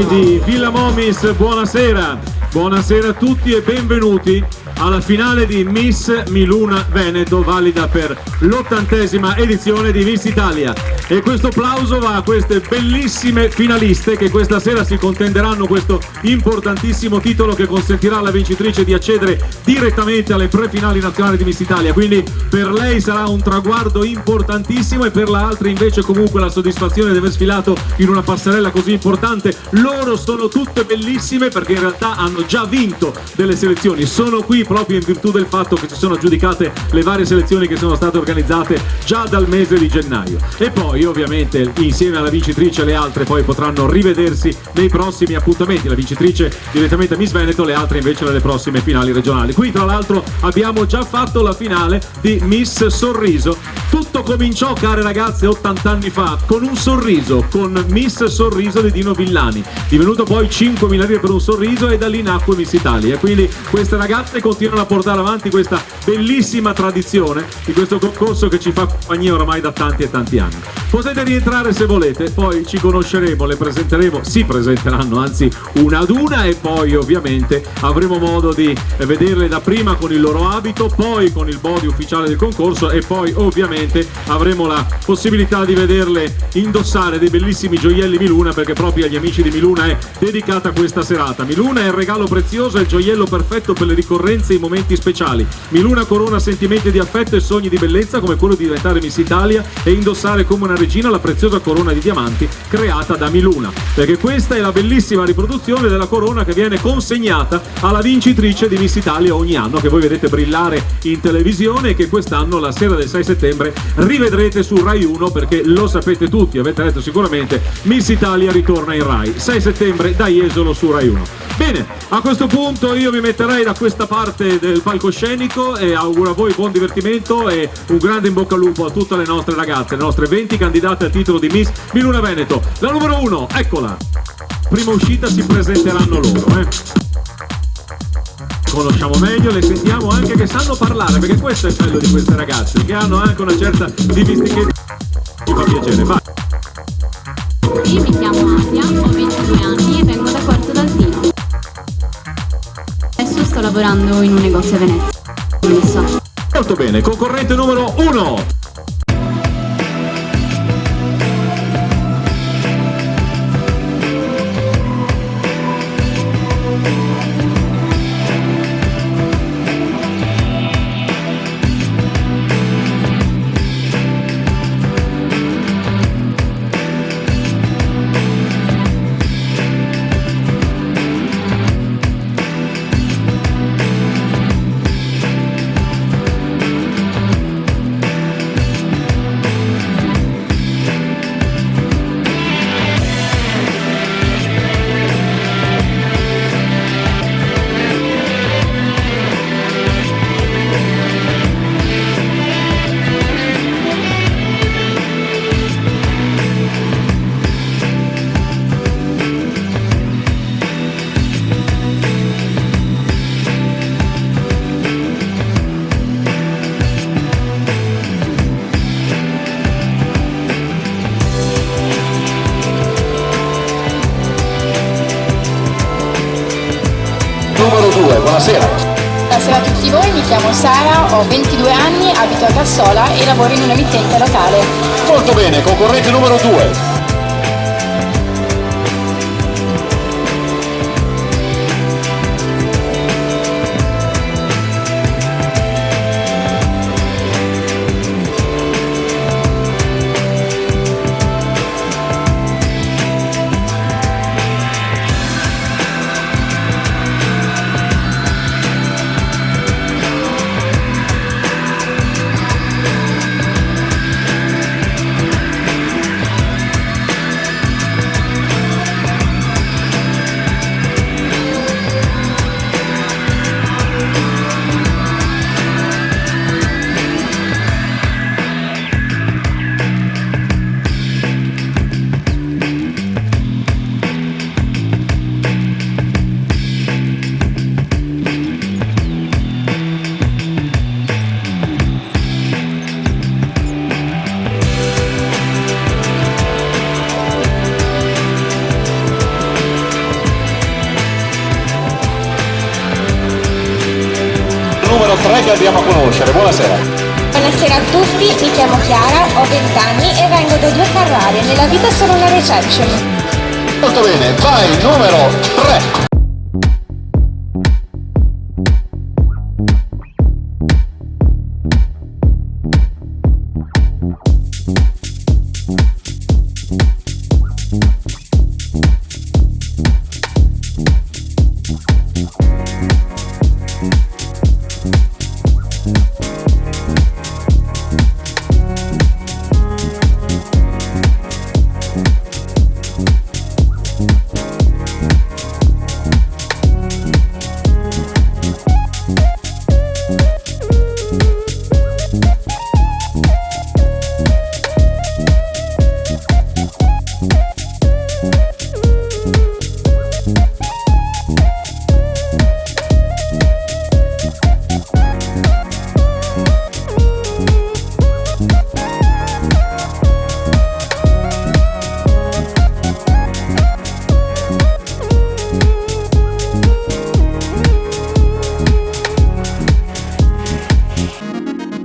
Di Villa Momis, buonasera, buonasera a tutti e benvenuti alla finale di Miss Miluna Veneto, valida per l'80ª edizione di Miss Italia. E questo applauso va a queste bellissime finaliste che questa sera si contenderanno questo importantissimo titolo che consentirà alla vincitrice di accedere direttamente alle prefinali nazionali di Miss Italia. Quindi per lei sarà un traguardo importantissimo e per l'altra invece comunque la soddisfazione di aver sfilato in una passerella così importante. Loro sono tutte bellissime perché in realtà hanno già vinto delle selezioni, sono qui proprio in virtù del fatto che si sono aggiudicate le varie selezioni che sono state organizzate già dal mese di gennaio. E poi ovviamente insieme alla vincitrice le altre poi potranno rivedersi nei prossimi appuntamenti, la vincitrice direttamente a Miss Veneto, le altre invece nelle prossime finali regionali. Qui tra l'altro abbiamo già fatto la finale di Miss Sorriso. Tutto cominciò, care ragazze, 80 anni fa con un sorriso, con Miss Sorriso di Dino Villani, divenuto poi 5.000 lire per un sorriso, e da lì nacque Miss Italia. Quindi queste ragazze continuano a portare avanti questa bellissima tradizione di questo concorso che ci fa compagnia oramai da tanti e tanti anni. Potete rientrare se volete, poi ci conosceremo, le presenteremo, si presenteranno anzi una ad una, e poi ovviamente avremo modo di vederle da prima con il loro abito, poi con il body ufficiale del concorso, e poi ovviamente avremo la possibilità di vederle indossare dei bellissimi gioielli Miluna, perché proprio agli amici di Miluna è dedicata questa serata. Miluna è il regalo prezioso, è il gioiello perfetto per le ricorrenze e i momenti speciali. Miluna corona sentimenti di affetto e sogni di bellezza come quello di diventare Miss Italia e indossare come una regina la preziosa corona di diamanti creata da Miluna, perché questa è la bellissima riproduzione della corona che viene consegnata alla vincitrice di Miss Italia ogni anno, che voi vedete brillare in televisione e che quest'anno la sera del 6 settembre rivedrete su Rai 1, perché lo sapete tutti, avete letto sicuramente, Miss Italia ritorna in Rai 6 settembre da Jesolo su Rai 1. Bene, a questo punto io mi metterei da questa parte del palcoscenico e auguro a voi buon divertimento e un grande in bocca al lupo a tutte le nostre ragazze, le nostre 20 candidate al titolo di Miss Miluna Veneto. La numero 1, eccola, prima uscita si presenteranno loro, conosciamo meglio, le sentiamo anche che sanno parlare, perché questo è il bello di queste ragazze, che hanno anche una certa dimistichezza. Mi fa piacere, vai. Sì, mi chiamo Asia, ho 22 anni e vengo da Corto d'Altino. Adesso sto lavorando in un negozio a Venezia. Molto bene, concorrente numero 1. Numero 2, buonasera. Buonasera a tutti voi, mi chiamo Sara, ho 22 anni, abito a Cassola e lavoro in un emittente locale. Molto bene, concorrente numero 2. andiamo a conoscere. Buonasera. Buonasera a tutti, mi chiamo Chiara, ho 20 anni e vengo da 2 Carrare. Nella vita sono una reception. Molto bene, vai, numero 3.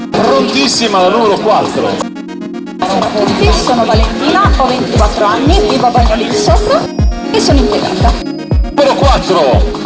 Prontissima la numero 4. Buonasera a tutti, sono Valentina, ho 24 anni, vivo a Bagnoli di Sopra e sono impiegata. Numero 4.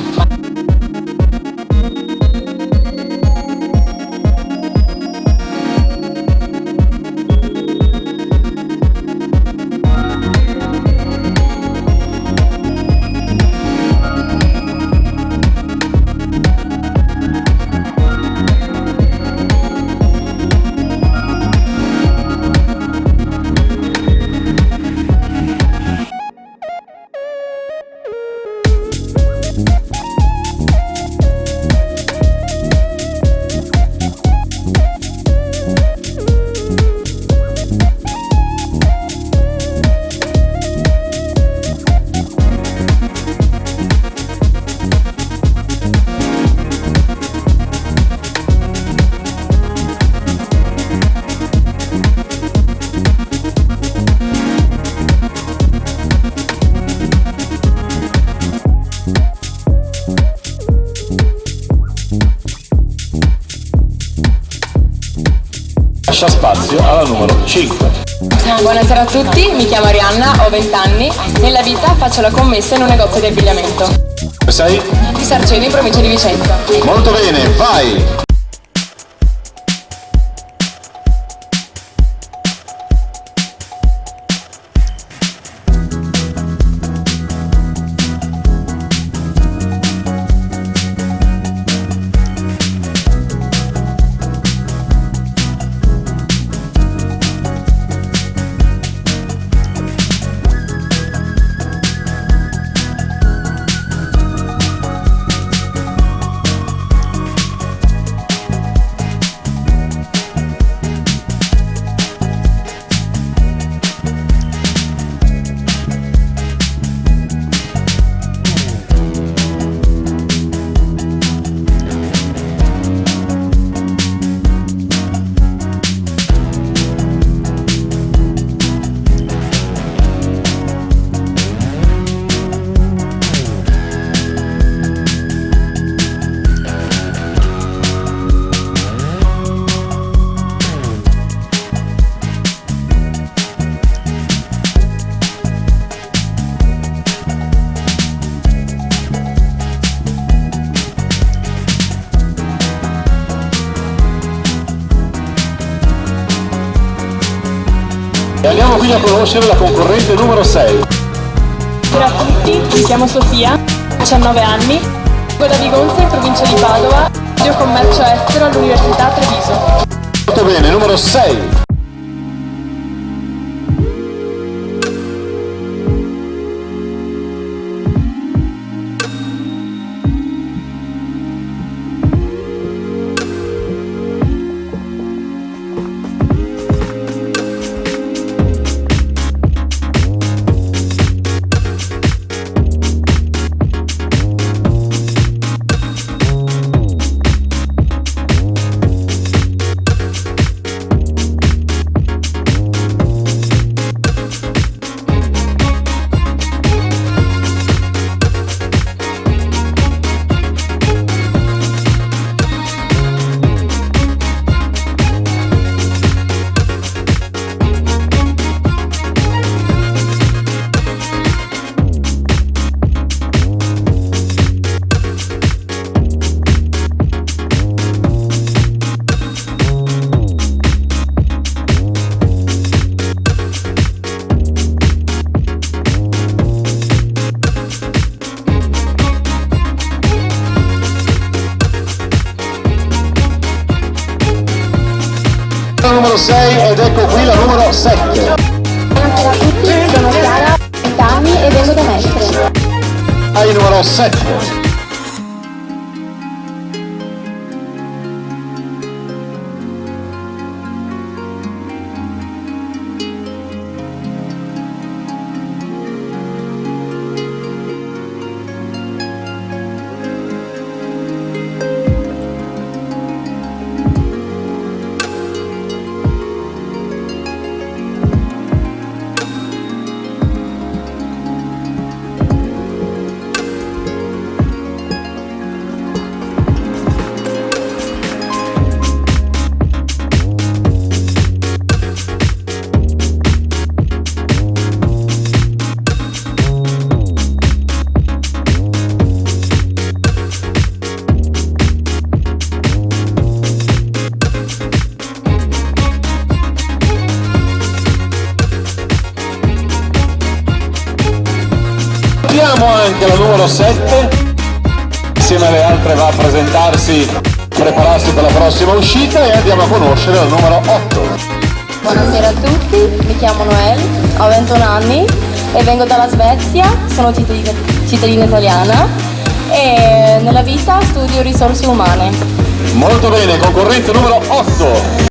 Lascia spazio alla numero 5. Buonasera a tutti, mi chiamo Arianna, ho 20 anni. Nella vita faccio la commessa in un negozio di abbigliamento. Dove sei? Di Sarceni, in provincia di Vicenza. Molto bene, vai! E andiamo quindi a conoscere la concorrente numero 6. Buonasera a tutti, mi chiamo Sofia, ho 19 anni, vengo da Vigonza in provincia di Padova, studio commercio estero all'Università Treviso. Molto bene, numero 6. la numero 7. Buonasera a tutti, sono Chiara, 20 anni e vengo da Mestre. Vai numero 7. Abbiamo anche la numero 7, insieme alle altre va a presentarsi, prepararsi per la prossima uscita e andiamo a conoscere la numero 8. Buonasera a tutti, mi chiamo Noel, ho 21 anni e vengo dalla Svezia, sono cittadina italiana e nella vita studio risorse umane. Molto bene, concorrente numero 8.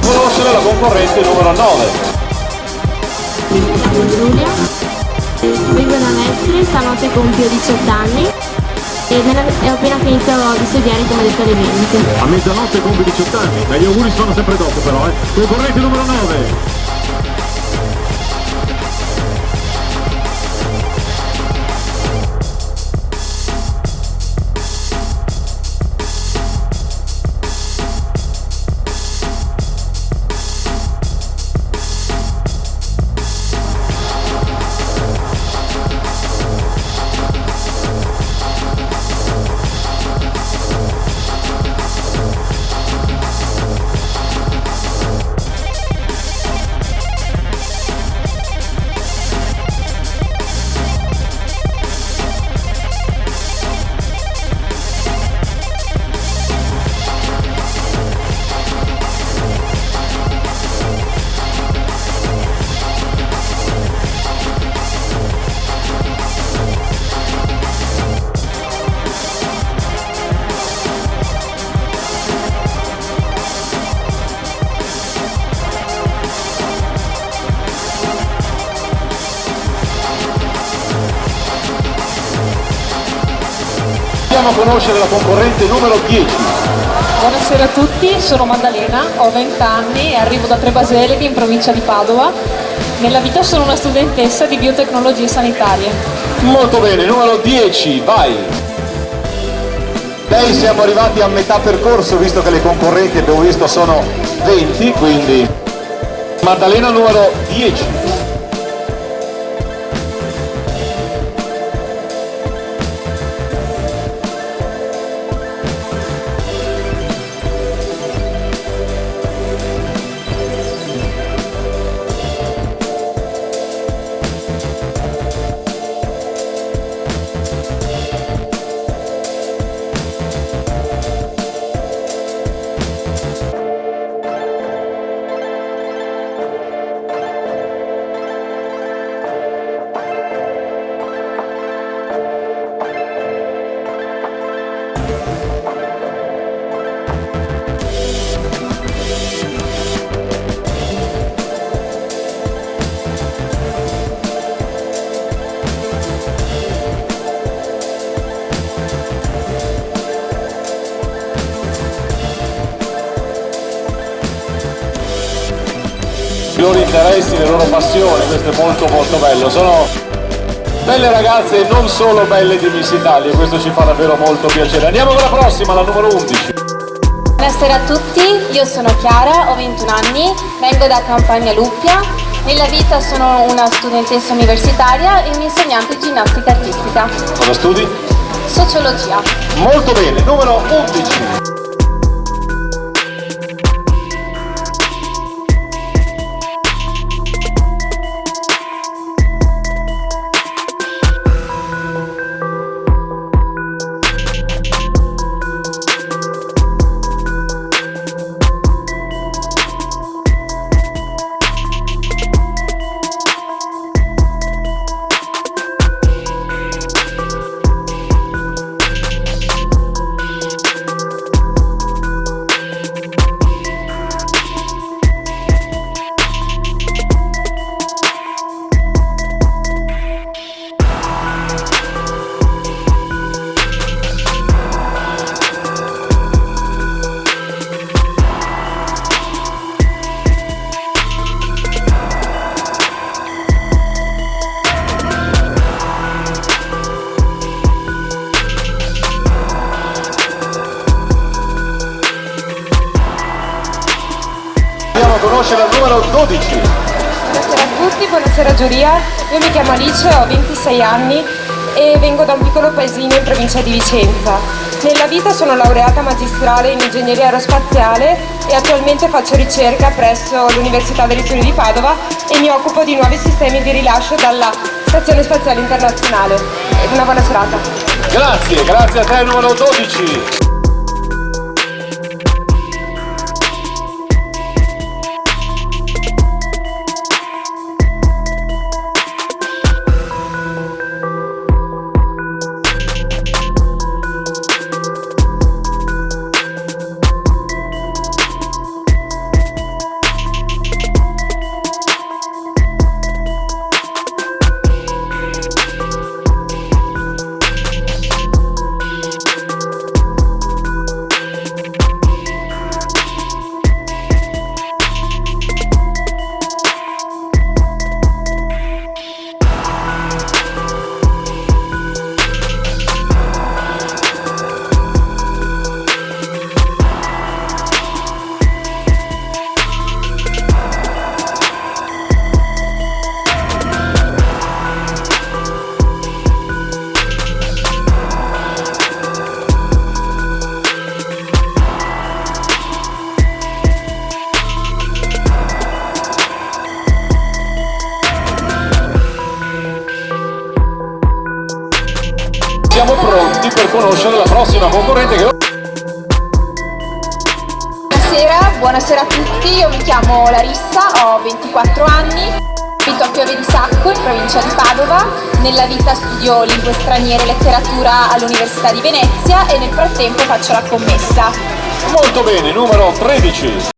Conoscere la concorrente numero 9. Mi chiamo Giulia, vengo da Mestre, stanotte compio 18 anni e ho appena finito di studiare come detto all'evento. A mezzanotte compie 18 anni, dai, gli auguri sono sempre dopo però, Concorrente numero 9. Andiamo a conoscere la concorrente numero 10. Buonasera a tutti, sono Maddalena, ho 20 anni e arrivo da Trebaselidi in provincia di Padova. Nella vita sono una studentessa di biotecnologie sanitarie. Molto bene, numero 10, vai. Lei siamo arrivati a metà percorso, visto che le concorrenti abbiamo visto sono 20, quindi Maddalena numero 10. interessi, le loro passioni, questo è molto molto bello. Sono belle ragazze e non solo belle di Miss Italia, questo ci fa davvero molto piacere. Andiamo con la prossima, la numero 11. Buonasera a tutti, io sono Chiara, ho 21 anni, vengo da Campagna Luppia. Nella vita sono una studentessa universitaria e un'insegnante di ginnastica artistica. Cosa studi? Sociologia. Molto bene, numero 11. Conoscere il numero 12. Buonasera a tutti, buonasera giuria. Io mi chiamo Alice, ho 26 anni e vengo da un piccolo paesino in provincia di Vicenza. Nella vita sono laureata magistrale in ingegneria aerospaziale e attualmente faccio ricerca presso l'Università degli Studi di Padova e mi occupo di nuovi sistemi di rilascio dalla Stazione Spaziale Internazionale. Una buona serata. Grazie, grazie a te, numero 12. Siamo pronti per conoscere la prossima concorrente che... Buonasera a tutti, io mi chiamo Larissa, ho 24 anni, abito a Pieve di Sacco in provincia di Padova. Nella vita studio lingue straniere e letteratura all'Università di Venezia e nel frattempo faccio la commessa. Molto bene, numero 13.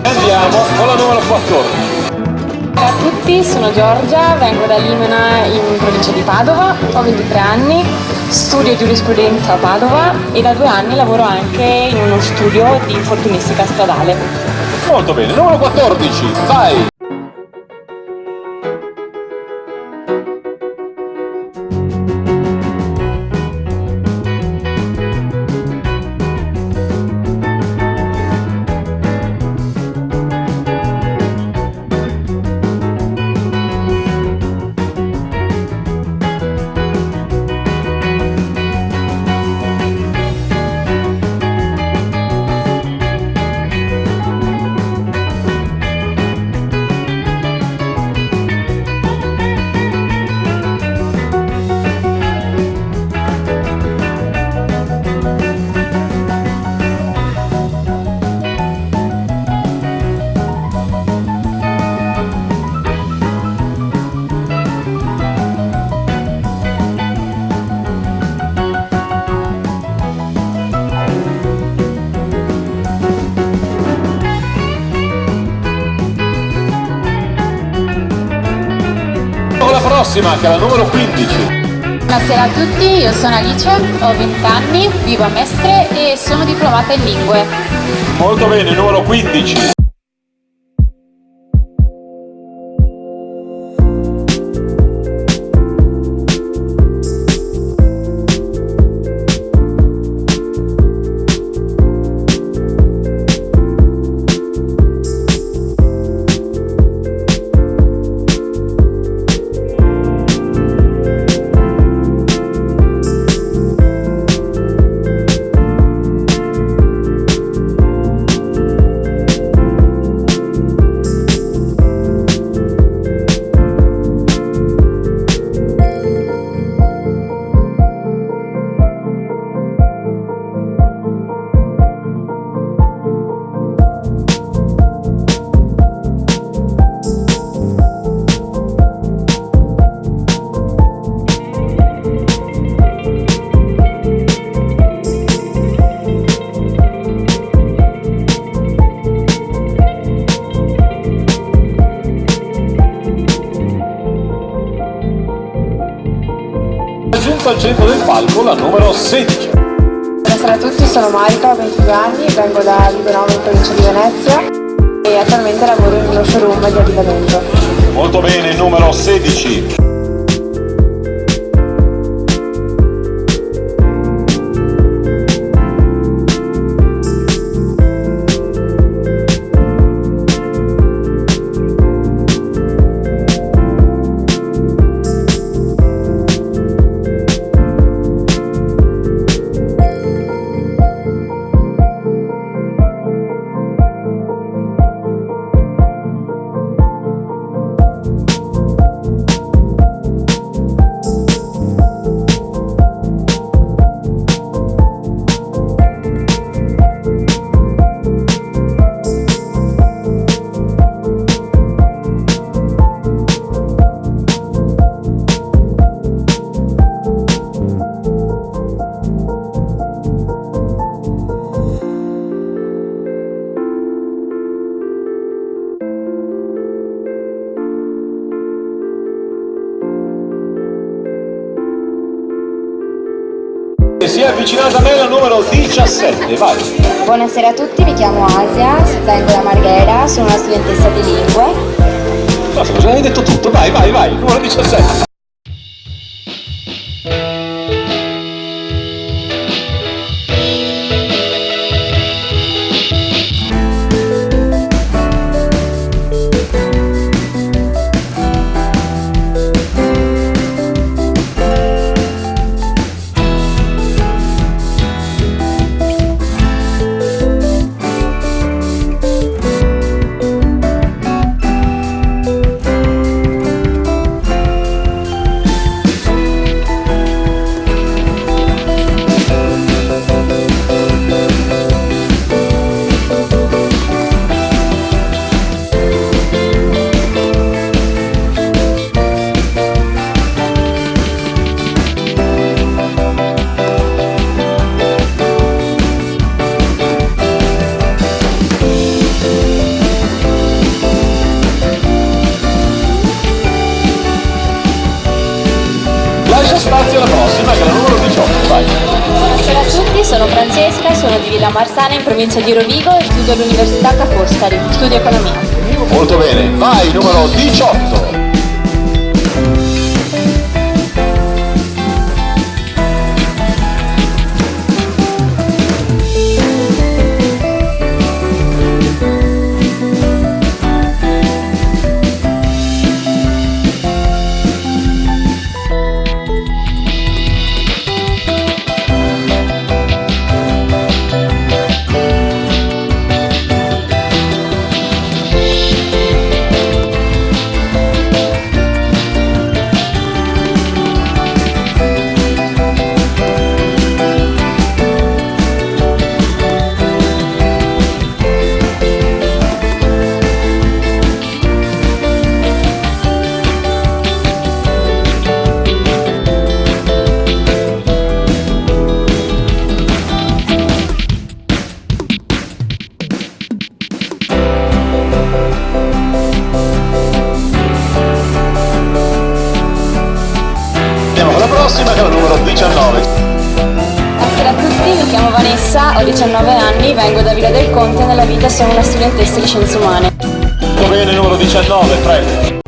Andiamo con la numero 14. Ciao a tutti, sono Giorgia, vengo da Limena in provincia di Padova, ho 23 anni, studio giurisprudenza a Padova e da 2 anni lavoro anche in uno studio di infortunistica stradale. Molto bene, numero 14, vai! La prossima, che è la numero 15. Buonasera a tutti, io sono Alice, ho 20 anni, vivo a Mestre e sono diplomata in lingue. Molto bene, numero 15. Giunto al centro del palco la numero 16. Buonasera a tutti, sono Marica, ho 22 anni, vengo da Ligonova in provincia di Venezia e attualmente lavoro in uno showroom di abbigliamento. Molto bene, numero 16. Si è avvicinata a me la numero 17, vai! Buonasera a tutti, mi chiamo Asia, vengo da Marghera, sono una studentessa di lingue. No, scusa, hai detto tutto, vai, numero 17. Lascia spazio alla prossima, che è la numero 18. Noel. Buonasera a tutti, sono Francesca, sono di Villa Marsana in provincia di Rovigo e studio all'Università Ca' Foscari, studio economia. Molto bene, vai numero 18. Prossima che è la numero 19. Buonasera a tutti, mi chiamo Vanessa, ho 19 anni, vengo da Villa del Conte, nella vita sono una studentessa di scienze umane. Molto bene, numero 19, prego.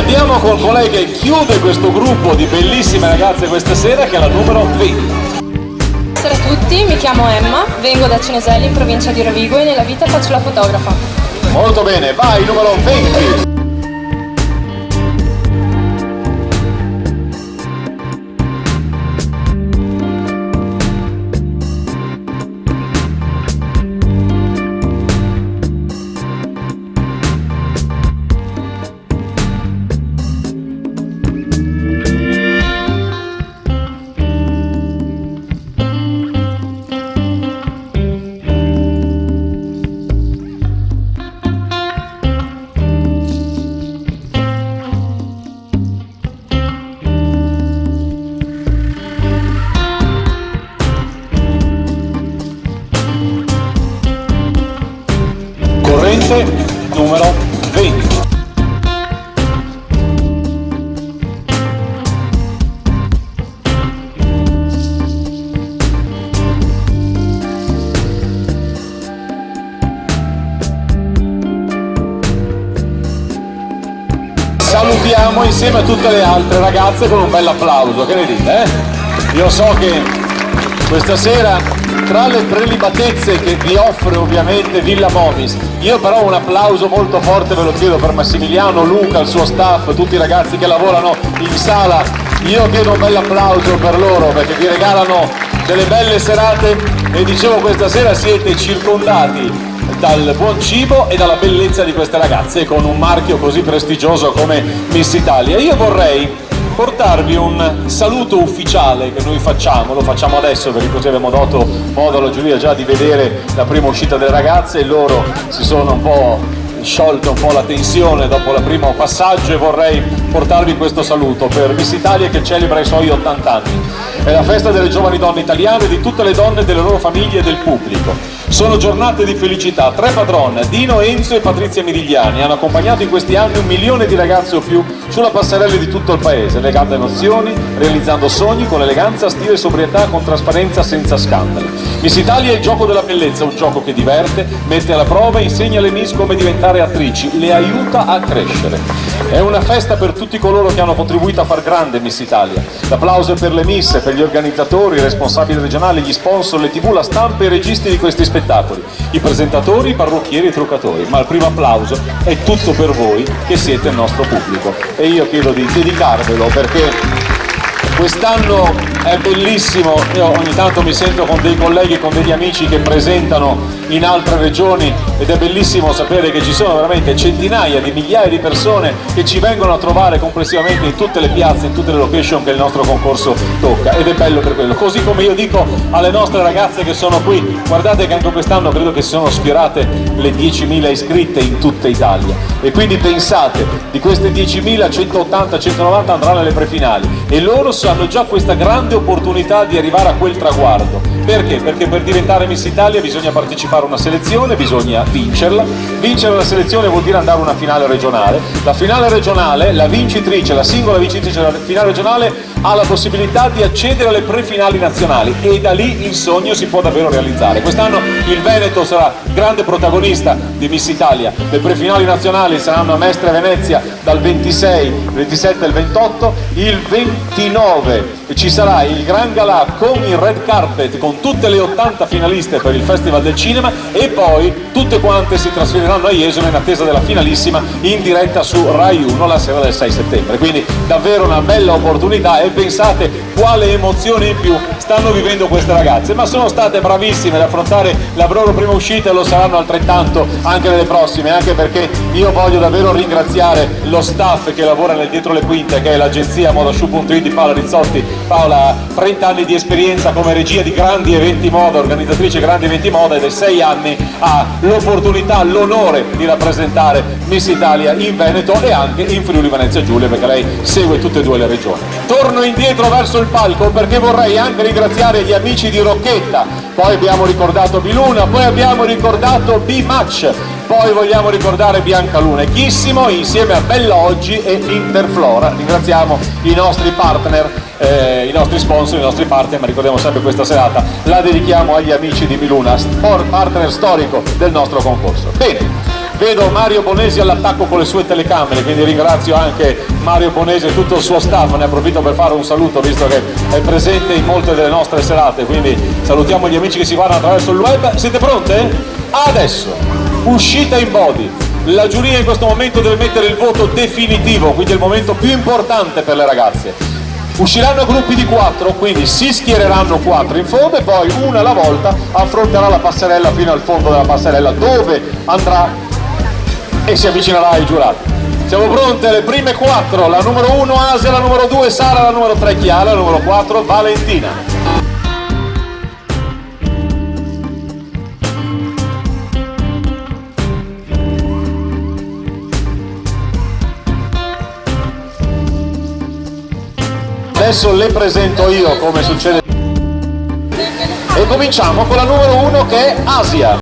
Andiamo con colei che chiude questo gruppo di bellissime ragazze questa sera, che è la numero 20. Buonasera a tutti, mi chiamo Emma, vengo da Cineselli in provincia di Rovigo e nella vita faccio la fotografa. Molto bene, vai numero 20. Numero 20. Salutiamo insieme a tutte le altre ragazze con un bel applauso, che ne dite? Io so che questa sera, tra le prelibatezze che vi offre ovviamente Villa Momis, io però un applauso molto forte ve lo chiedo per Massimiliano, Luca, il suo staff, tutti i ragazzi che lavorano in sala. Io chiedo un bel applauso per loro perché vi regalano delle belle serate e dicevo questa sera siete circondati dal buon cibo e dalla bellezza di queste ragazze con un marchio così prestigioso come Miss Italia. Io vorrei portarvi un saluto ufficiale che noi facciamo, lo facciamo adesso perché così abbiamo dato modo alla giuria già di vedere la prima uscita delle ragazze e loro si sono un po' sciolta un po' la tensione dopo il primo passaggio e vorrei portarvi questo saluto per Miss Italia che celebra i suoi 80 anni. È la festa delle giovani donne italiane e di tutte le donne, delle loro famiglie e del pubblico. Sono giornate di felicità. 3 padrone, Dino, Enzo e Patrizia Midigliani, hanno accompagnato in questi anni 1 milione di ragazze o più sulla passerella di tutto il paese, legando emozioni, realizzando sogni con eleganza, stile e sobrietà, con trasparenza, senza scandali. Miss Italia è il gioco della bellezza, un gioco che diverte, mette alla prova e insegna alle Miss come diventare attrici, le aiuta a crescere. È una festa per tutti coloro che hanno contribuito a far grande Miss Italia. L'applauso è per le Miss, per gli organizzatori, i responsabili regionali, gli sponsor, le TV, la stampa e i registi di questi spettacoli, i presentatori, i parrucchieri e i truccatori. Ma il primo applauso è tutto per voi che siete il nostro pubblico. E io chiedo di dedicarvelo perché quest'anno è bellissimo. Io ogni tanto mi sento con dei colleghi e con degli amici che presentano in altre regioni ed è bellissimo sapere che ci sono veramente centinaia di migliaia di persone che ci vengono a trovare complessivamente in tutte le piazze, in tutte le location che il nostro concorso tocca, ed è bello per quello. Così come io dico alle nostre ragazze che sono qui, guardate che anche quest'anno credo che si sono sfiorate le 10.000 iscritte in tutta Italia, e quindi pensate, di queste 10.000 180-190 andranno alle prefinali e loro hanno già questa grande opportunità di arrivare a quel traguardo. Perché? Perché per diventare Miss Italia bisogna partecipare a una selezione, bisogna vincerla. Vincere la selezione vuol dire andare a una finale regionale. La finale regionale, la vincitrice, la singola vincitrice della finale regionale ha la possibilità di accedere alle prefinali nazionali e da lì il sogno si può davvero realizzare. Quest'anno il Veneto sarà grande protagonista di Miss Italia. Le prefinali nazionali saranno a Mestre Venezia dal 26, il 27 e il 28, il 29 ci sarà il Gran Galà con il red carpet con tutte le 80 finaliste per il Festival del Cinema, e poi tutte quante si trasferiranno a Jesolo in attesa della finalissima in diretta su Rai 1 la sera del 6 settembre. Quindi davvero una bella opportunità, e pensate quale emozione in più stanno vivendo queste ragazze, ma sono state bravissime ad affrontare la loro prima uscita e lo saranno altrettanto anche nelle prossime, anche perché io voglio davvero ringraziare lo staff che lavora nel dietro le quinte, che è l'agenzia Modashow.it di Paola Rizzotti. Paola ha 30 anni di esperienza come regia di grandi eventi moda, organizzatrice di grandi eventi moda, ed è 6 anni ha l'opportunità, l'onore di rappresentare Miss Italia in Veneto e anche in Friuli Venezia Giulia, perché lei segue tutte e due le regioni. Torno indietro verso il palco perché vorrei anche ringraziare gli amici di Rocchetta, poi abbiamo ricordato Biluna, poi abbiamo ricordato B-Match, poi vogliamo ricordare Biancaluna e Chissimo insieme a Bella Oggi e Interflora. Ringraziamo i nostri partner, i nostri sponsor, i nostri partner, ma ricordiamo sempre questa serata la dedichiamo agli amici di Biluna, partner storico del nostro concorso. Bene, vedo Mario Bonesi all'attacco con le sue telecamere, quindi ringrazio anche Mario Bonesi e tutto il suo staff. Ne approfitto per fare un saluto visto che è presente in molte delle nostre serate, quindi salutiamo gli amici che si guardano attraverso il web. Siete pronte? Adesso, uscita in body. La giuria in questo momento deve mettere il voto definitivo, quindi è il momento più importante per le ragazze. Usciranno gruppi di 4, quindi si schiereranno 4 in fondo e poi una alla volta affronterà la passerella fino al fondo della passerella, dove andrà e si avvicinerà ai giurati. Siamo pronte? Le prime 4, la numero 1 Asia, la numero 2 Sara, la numero 3 Chiara, la numero 4 Valentina. Adesso le presento io come succede e cominciamo con la numero 1 che è Asia.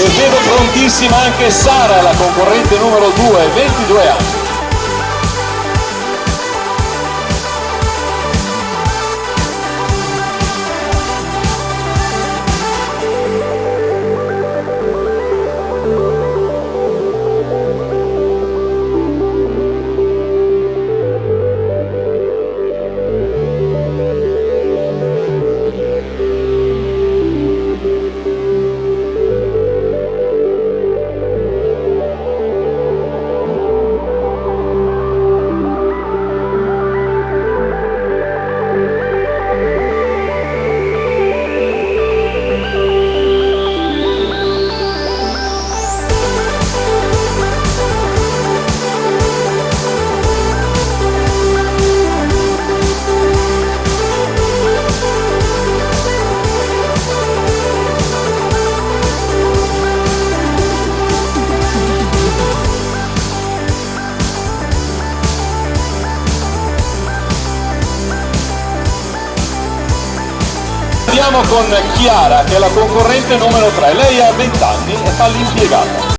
E vedo prontissima anche Sara, la concorrente numero 2, 22 anni. Partiamo con Chiara, che è la concorrente numero 3. Lei ha 20 anni e fa l'impiegata.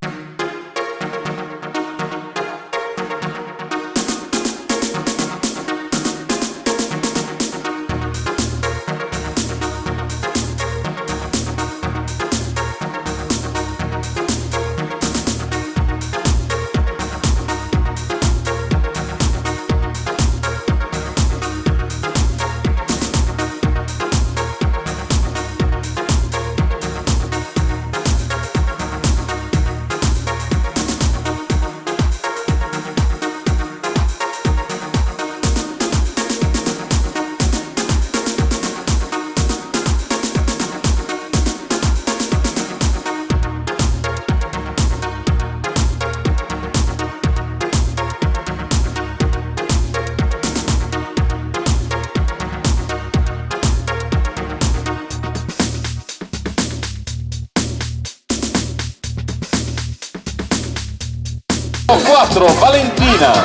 Numero 4, Valentina,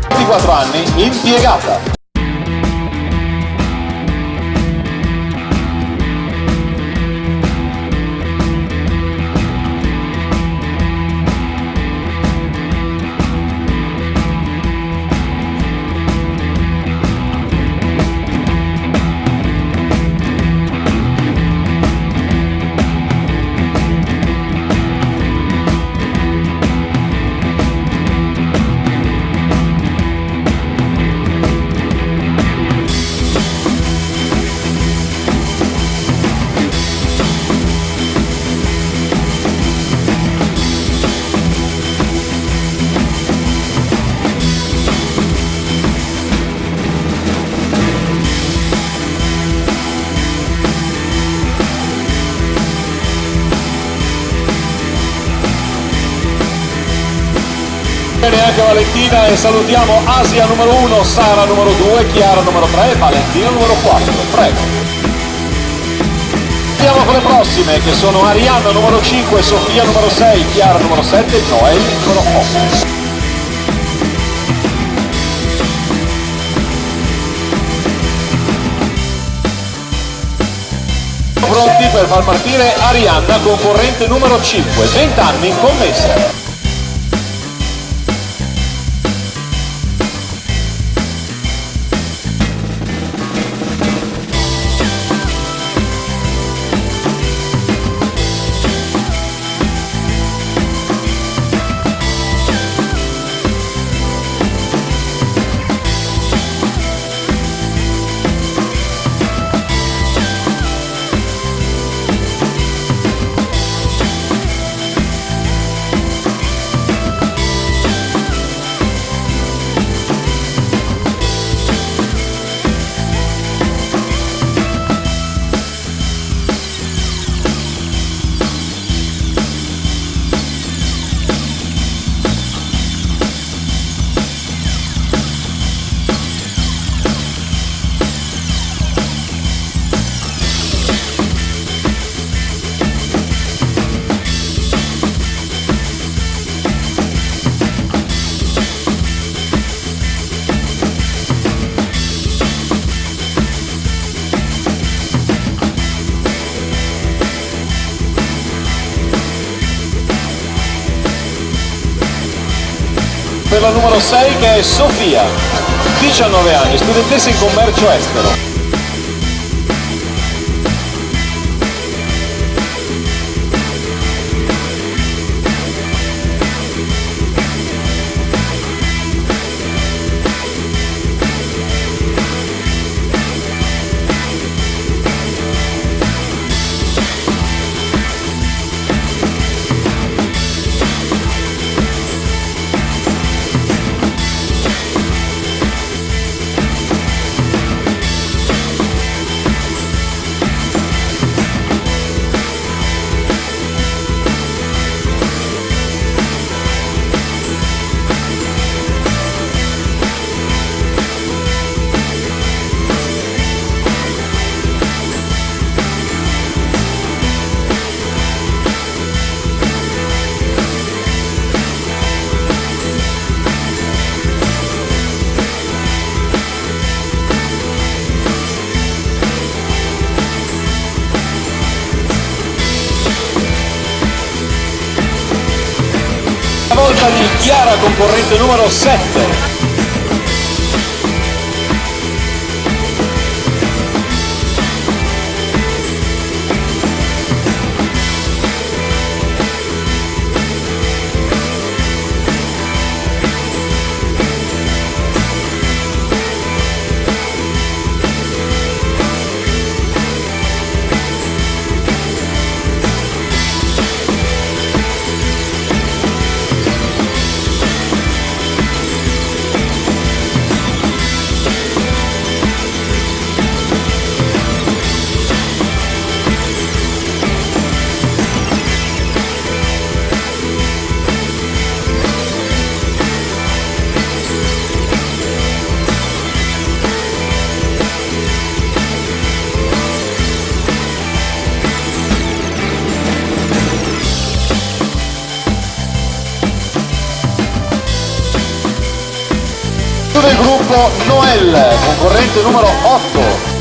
24 anni, impiegata. Bene anche Valentina, e salutiamo Asia numero 1, Sara numero 2, Chiara numero 3 e Valentina numero 4. Prego. Andiamo con le prossime, che sono Arianna numero 5, Sofia numero 6, Chiara numero 7 e Noel numero 8. Pronti per far partire Arianna, concorrente numero 5, 20 anni, commessa. Per la numero 6 che è Sofia, 19 anni, studentessa in commercio estero. La volta di Chiara, concorrente numero 7. Del gruppo Noel, concorrente numero 8.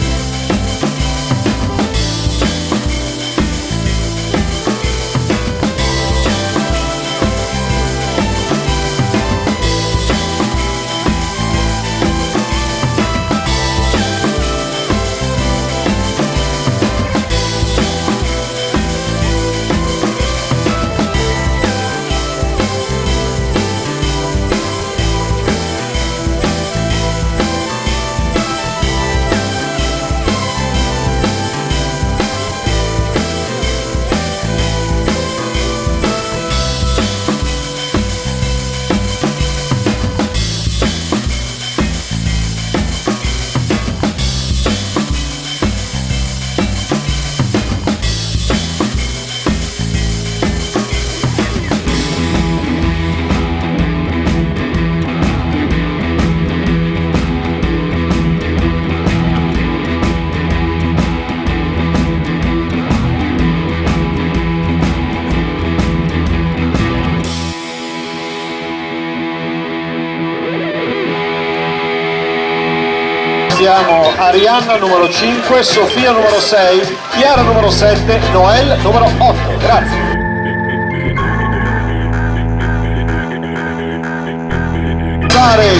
Siamo Arianna numero 5, Sofia numero 6, Chiara numero 7, Noel numero 8. Grazie.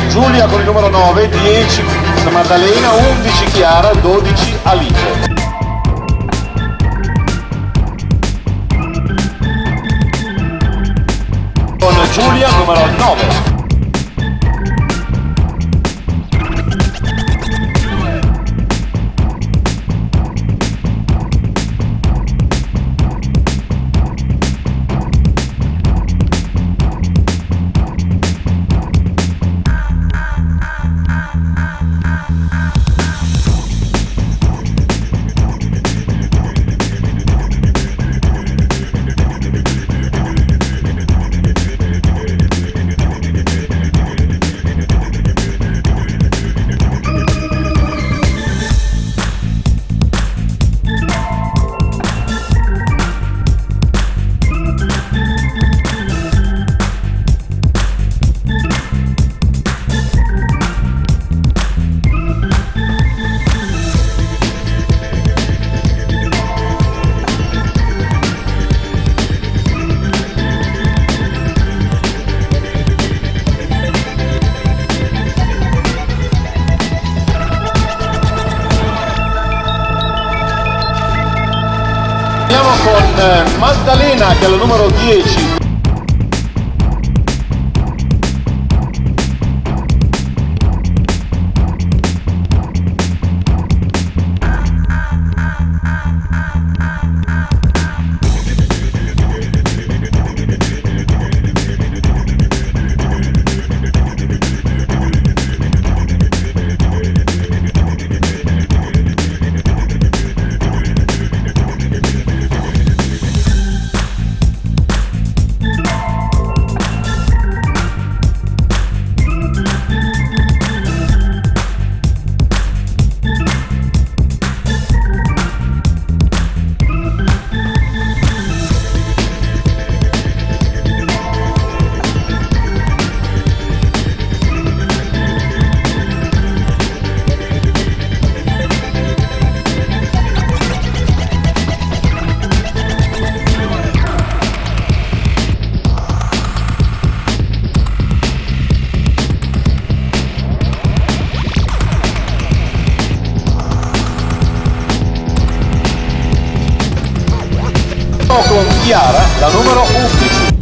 Giulia con il numero 9, 10 Maddalena, 11 Chiara, 12 Alice. Con Giulia numero 9. Andiamo con Maddalena che è la numero 10. Andiamo con Chiara, la numero 11.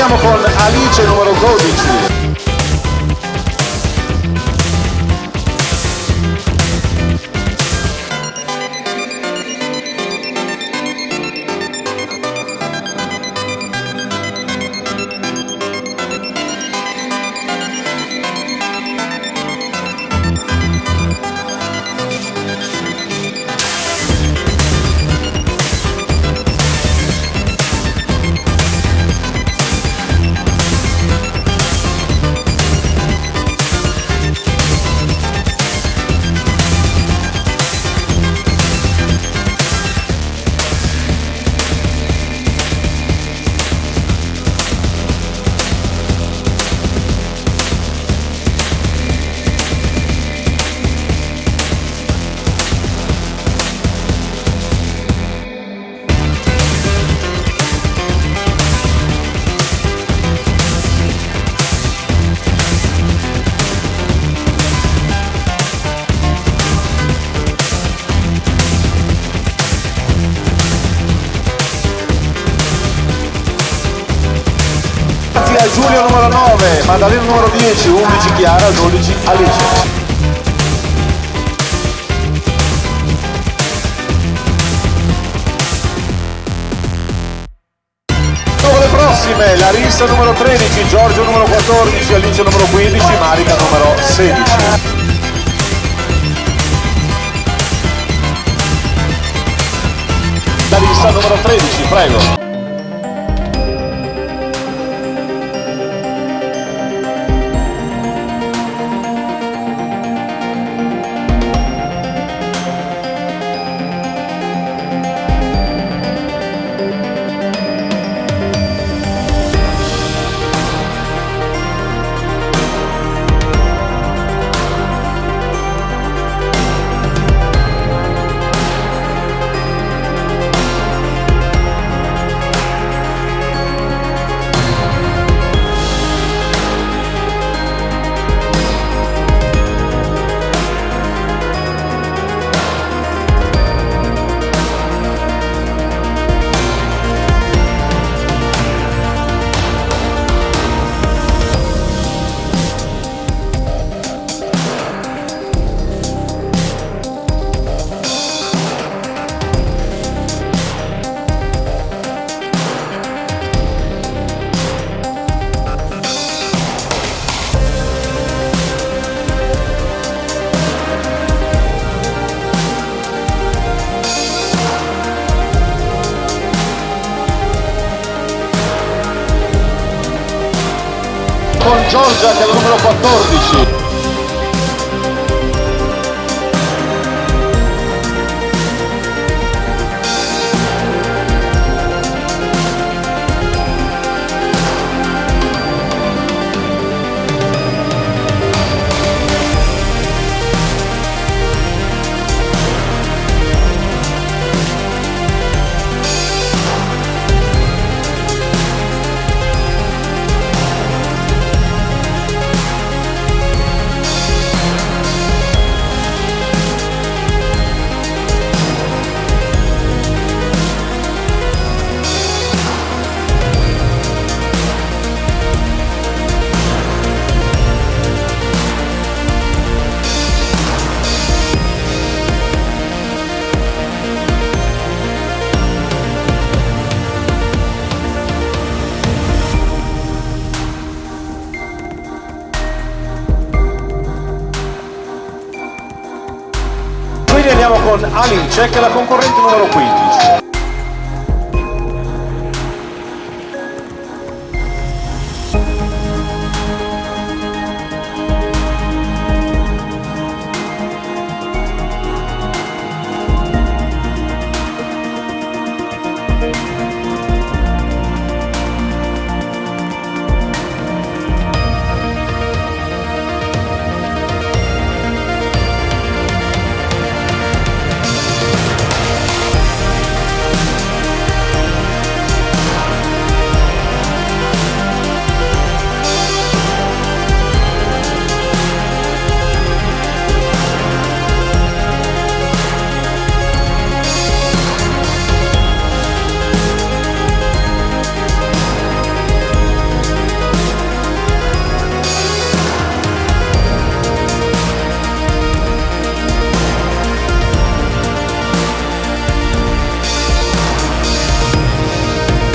Andiamo con Alice, numero 12. Giulio numero 9, Maddalena numero 10, 11 Chiara, 12 Alice. Dopo le prossime, Larissa numero 13, Giorgio numero 14, Alice numero 15, Marica numero 16. Larissa numero 13, prego. Con Giorgia che è il numero 14. Quindi andiamo con Alice, che è la concorrente numero 15.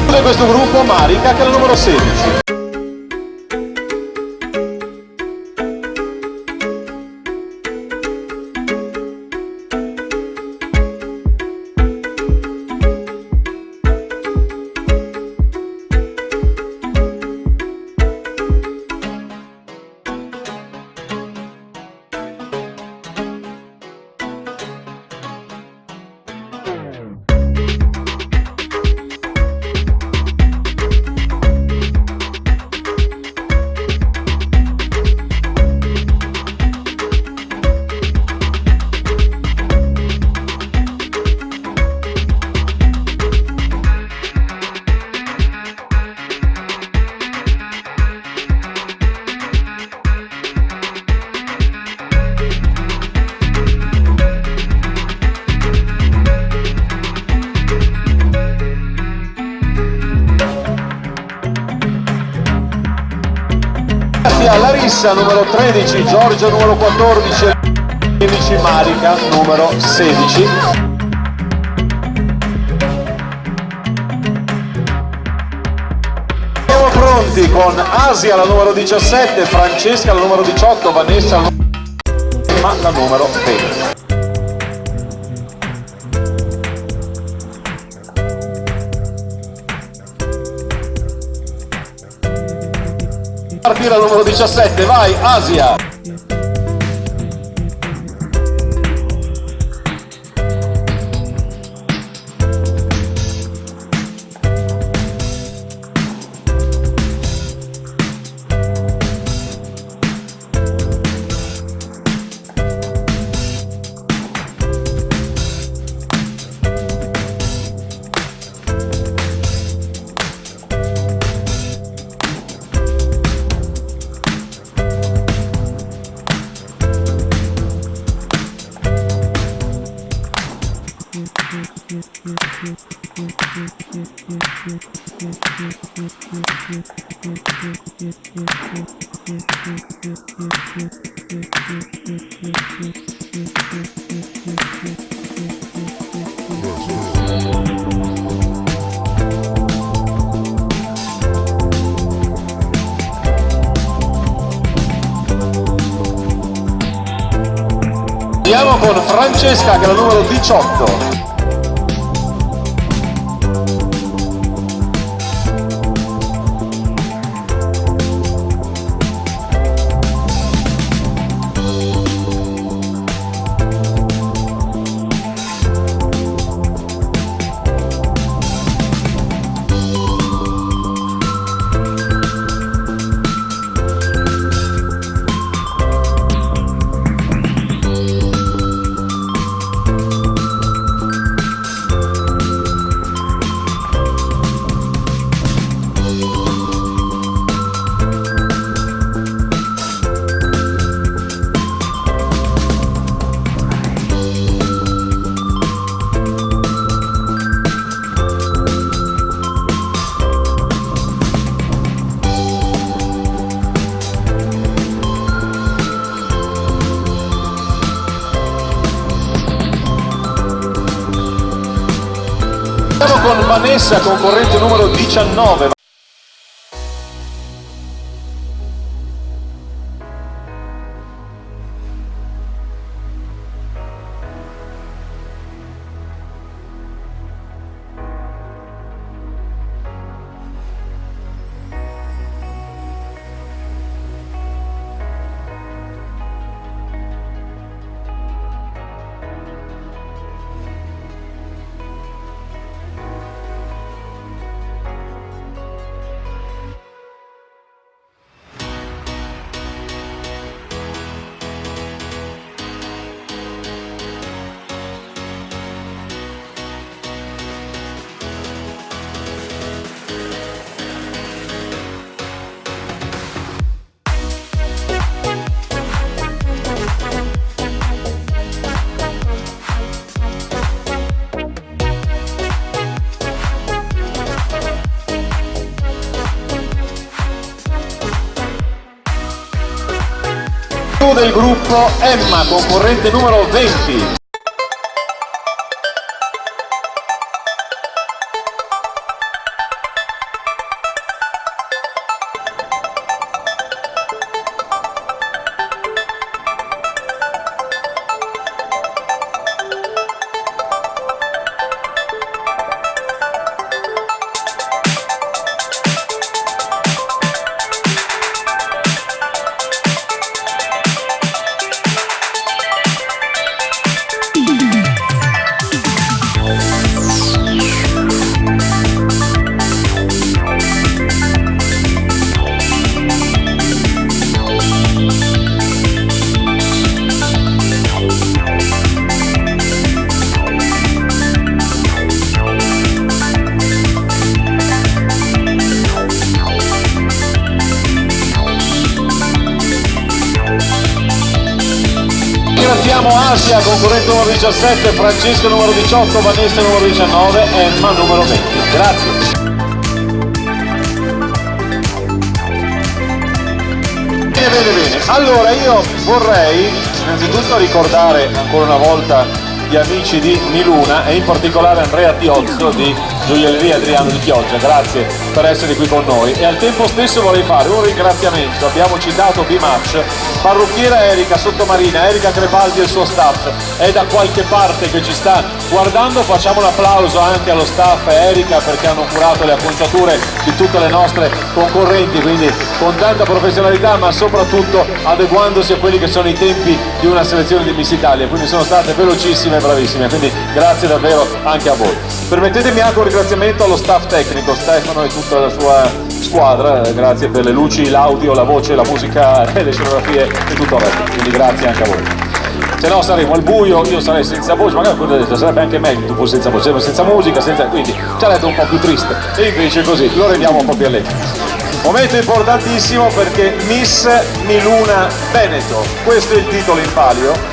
Di questo gruppo Marica, che è la numero 16. Larissa numero 13, Giorgio numero 14, 15 Marica numero 16. Siamo pronti con Asia la numero 17, Francesca la numero 18, Vanessa la numero 20. Partire al numero 17, vai Asia! Andiamo con Francesca, che è la numero 18. Siamo con Vanessa, concorrente numero 19. del gruppo Emma, concorrente numero 20. Ringraziamo Asia, concorrente numero 17, Francesco numero 18, Vanessa numero 19, Emma numero 20. Grazie. Bene. Allora io vorrei innanzitutto ricordare ancora una volta gli amici di Miluna e in particolare Andrea Tiozzo di Gioielleria Adriano di Chioggia, grazie per essere qui con noi, e al tempo stesso vorrei fare un ringraziamento. Abbiamo citato B-Match, parrucchiera Erika Sottomarina, Erika Crebaldi e il suo staff è da qualche parte che ci sta guardando. Facciamo un applauso anche allo staff Erika perché hanno curato le acconciature di tutte le nostre concorrenti, quindi con tanta professionalità ma soprattutto adeguandosi a quelli che sono i tempi di una selezione di Miss Italia, quindi sono state velocissime e bravissime, quindi grazie davvero anche a voi. Permettetemi anche un ringraziamento allo staff tecnico, Stefano e tutta la sua squadra, grazie per le luci, l'audio, la voce, la musica, le scenografie e tutto il resto, quindi grazie anche a voi. Se no saremo al buio, io sarei senza voce, magari sarebbe anche meglio tu fossi senza voce, senza musica, quindi sarebbe un po' più triste, e invece così lo rendiamo un po' più allegro. Momento importantissimo perché Miss Miluna Veneto, questo è il titolo in palio,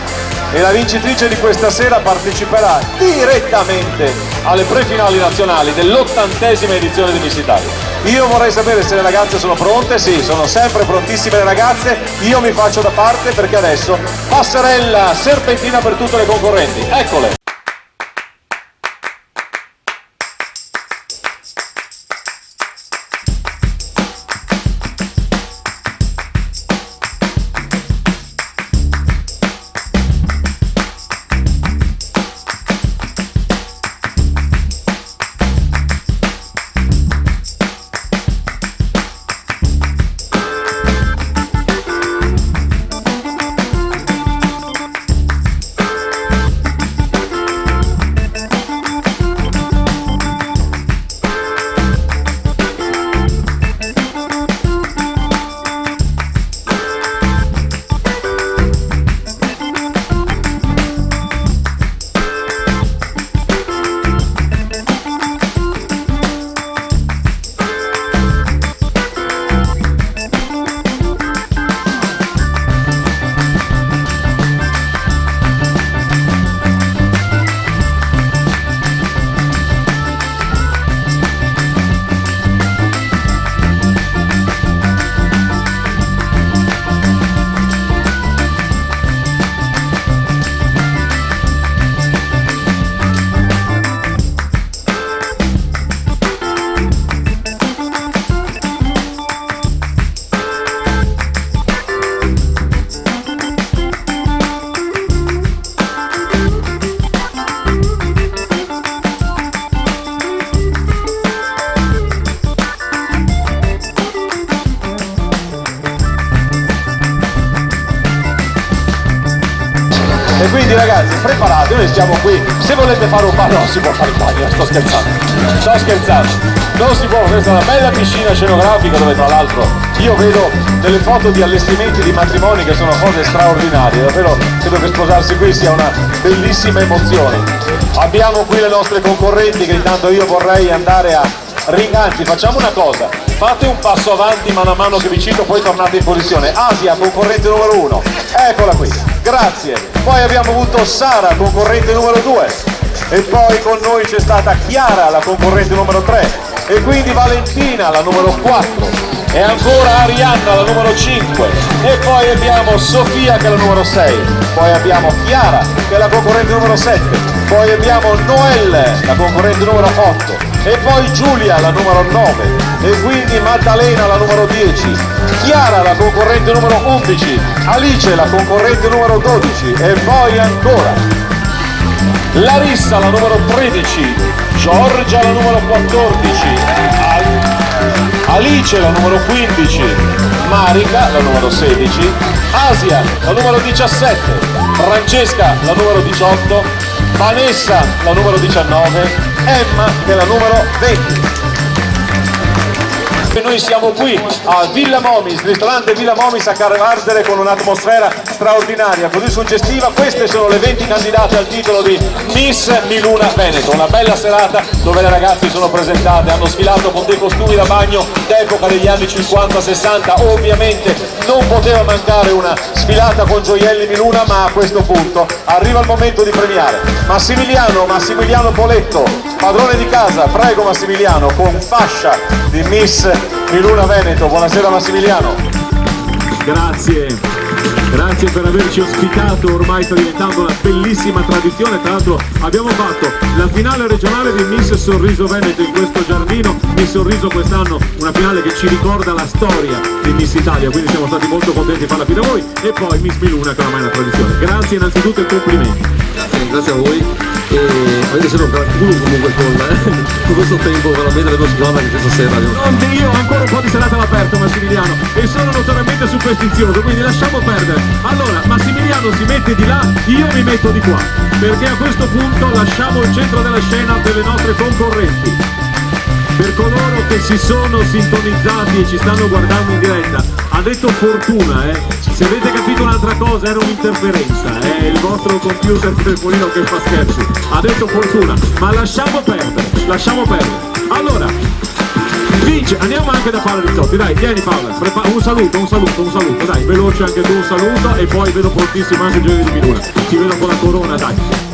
e la vincitrice di questa sera parteciperà direttamente alle prefinali nazionali dell'80ª edizione di Miss Italia. Io vorrei sapere se le ragazze sono pronte. Sì, sono sempre prontissime le ragazze, io mi faccio da parte perché adesso passerella serpentina per tutte le concorrenti, eccole! E quindi ragazzi preparate, noi stiamo qui, se volete fare un bagno, non si può fare il bagno, sto scherzando, non si può, questa è una bella piscina scenografica dove tra l'altro io vedo delle foto di allestimenti di matrimoni che sono cose straordinarie, davvero credo che sposarsi qui sia una bellissima emozione. Abbiamo qui le nostre concorrenti che intanto io vorrei andare a anzi facciamo una cosa, fate un passo avanti mano a mano che vi cito, poi tornate in posizione. Asia, concorrente numero 1, eccola qui, grazie. Poi abbiamo avuto Sara, concorrente numero 2, e poi con noi c'è stata Chiara, la concorrente numero 3, e quindi Valentina, la numero 4. e ancora Arianna la numero 5, e poi abbiamo Sofia che è la numero 6, poi abbiamo Chiara che è la concorrente numero 7, poi abbiamo Noelle la concorrente numero 8 e poi Giulia la numero 9 e quindi Maddalena la numero 10, Chiara la concorrente numero 11, Alice la concorrente numero 12 e poi ancora Larissa la numero 13, Giorgia la numero 14, Alice la numero 15, Marica la numero 16, Asia la numero 17, Francesca la numero 18, Vanessa la numero 19, Emma che è la numero 20. E noi siamo qui a Villa Momis, ristorante Villa Momis a Caravardere, con un'atmosfera straordinaria, così suggestiva. Queste sono le 20 candidate al titolo di Miss Miluna Veneto, una bella serata dove le ragazze sono presentate, hanno sfilato con dei costumi da bagno d'epoca degli anni 50-60, ovviamente non poteva mancare una sfilata con gioielli Miluna, ma a questo punto arriva il momento di premiare Massimiliano Poletto, padrone di casa. Prego Massimiliano, con fascia di Miss Miluna Veneto. Buonasera Massimiliano. Grazie per averci ospitato, ormai sta diventando una bellissima tradizione. Tra l'altro abbiamo fatto la finale regionale di Miss Sorriso Veneto in questo giardino. Miss Sorriso quest'anno, una finale che ci ricorda la storia di Miss Italia, quindi siamo stati molto contenti di farla qui da voi. E poi Miss Miluna, che ormai è una tradizione. Grazie innanzitutto e complimenti. Grazie a voi. E avete sempre un gran culo comunque con questo tempo, veramente vedo sguarda che questa sera io ho ancora un po' di serata all'aperto, Massimiliano, e sono notoriamente superstizioso, quindi lasciamo perdere. Allora Massimiliano si mette di là, io mi metto di qua, perché a questo punto lasciamo il centro della scena per le nostre concorrenti. Per coloro che si sono sintonizzati e ci stanno guardando in diretta, ha detto fortuna, se avete capito un'altra cosa era un'interferenza, è il vostro computer telefonino che fa scherzi, ha detto fortuna, ma lasciamo perdere. Allora, vince, andiamo anche da Paola Rizzotti, dai, tieni Paola, un saluto, dai, veloce anche tu un saluto, e poi vedo fortissimo anche il gioco di Miluna, ti vedo con la corona, dai.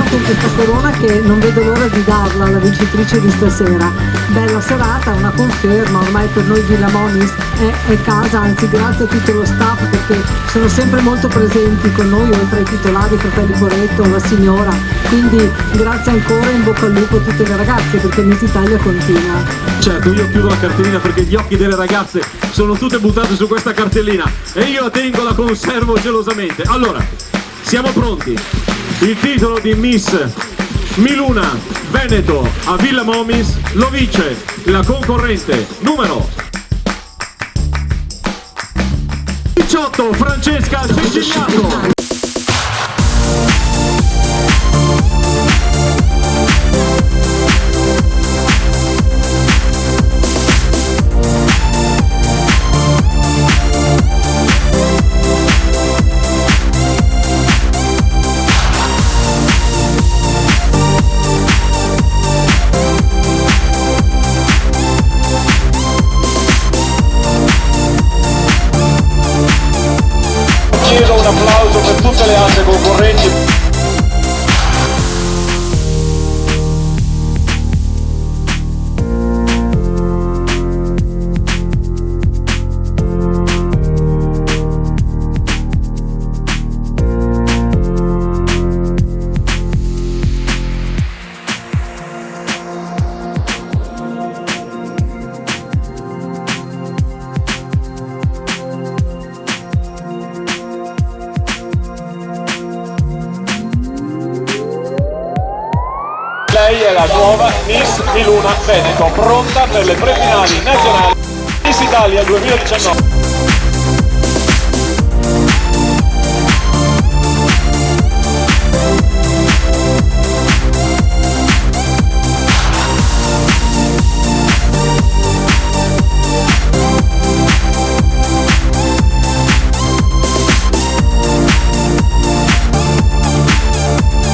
Con questa corona che non vedo l'ora di darla alla vincitrice di stasera. Bella serata, una conferma, ormai per noi Villa Momis è casa, anzi grazie a tutto lo staff perché sono sempre molto presenti con noi, oltre ai titolari, Fratelli Poretto, la signora, quindi grazie ancora, in bocca al lupo a tutte le ragazze perché Miss Italia continua. Certo, io chiudo la cartellina perché gli occhi delle ragazze sono tutte buttate su questa cartellina e io la tengo, la conservo gelosamente. Allora, siamo pronti? Il titolo di Miss Miluna Veneto a Villa Momis lo vince la concorrente numero 18, Francesca Ciciliato. Un applauso per tutte le altre concorrenti. Lei è la nuova Miss Miluna Veneto, pronta per le prefinali nazionali Miss Italia 2019.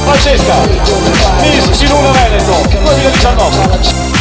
Francesca, Miss Miluna Veneto 2019.